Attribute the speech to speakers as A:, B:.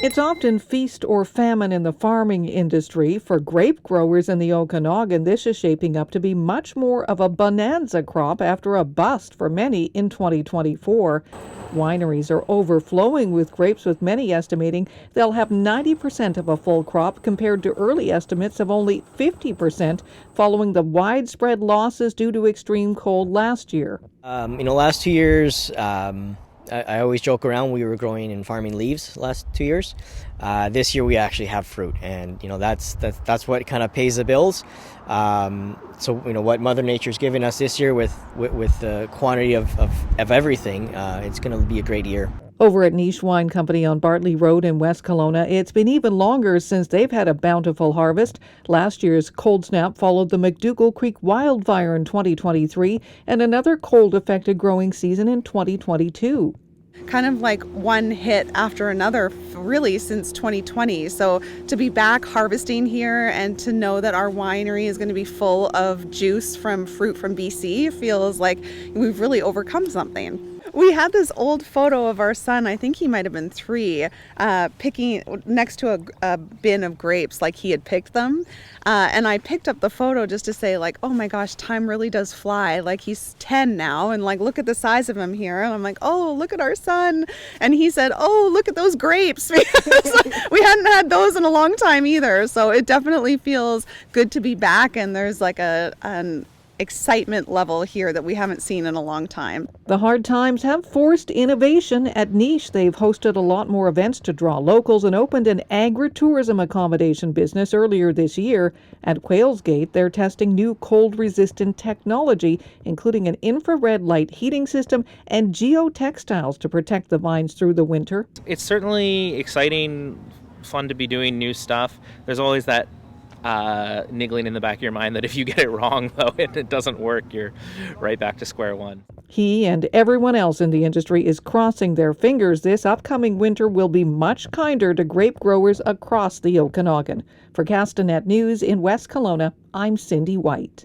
A: It's often feast or famine in the farming industry. For grape growers in the Okanagan, this is shaping up to be much more of a bonanza crop after a bust for many in 2024. Wineries are overflowing with grapes, with many estimating they'll have 90% of a full crop compared to early estimates of only 50% following the widespread losses due to extreme cold last year.
B: Last 2 years, I always joke around we were growing and farming leaves last 2 years. This year we actually have fruit, and that's what kind of pays the bills. So what Mother Nature's giving us this year with the quantity of everything, it's going to be a great year.
A: Over at Niche Wine Company on Bartley Road in West Kelowna, it's been even longer since they've had a bountiful harvest. Last year's cold snap followed the McDougall Creek wildfire in 2023 and another cold-affected growing season in 2022.
C: Kind of like one hit after another, really, since 2020. So to be back harvesting here and to know that our winery is going to be full of juice from fruit from BC feels like we've really overcome something. We had this old photo of our son, I think he might have been 3, picking next to a bin of grapes like he had picked them. And I picked up the photo just to say, like, oh my gosh, time really does fly. Like, he's 10 now, and like, look at the size of him here. And I'm like, oh, look at our son. And he said, oh, look at those grapes. We hadn't had those in a long time either. So it definitely feels good to be back. And there's like an excitement level here that we haven't seen in a long time.
A: The hard times have forced innovation. At Niche, they've hosted a lot more events to draw locals and opened an agritourism accommodation business earlier this year. At Quails Gate, they're testing new cold-resistant technology, including an infrared light heating system and geotextiles to protect the vines through the winter.
D: It's certainly exciting, fun to be doing new stuff. There's always that niggling in the back of your mind that if you get it wrong, though, and it doesn't work, you're right back to square one.
A: He and everyone else in the industry is crossing their fingers this upcoming winter will be much kinder to grape growers across the Okanagan. For Castanet News in West Kelowna, I'm Cindy White.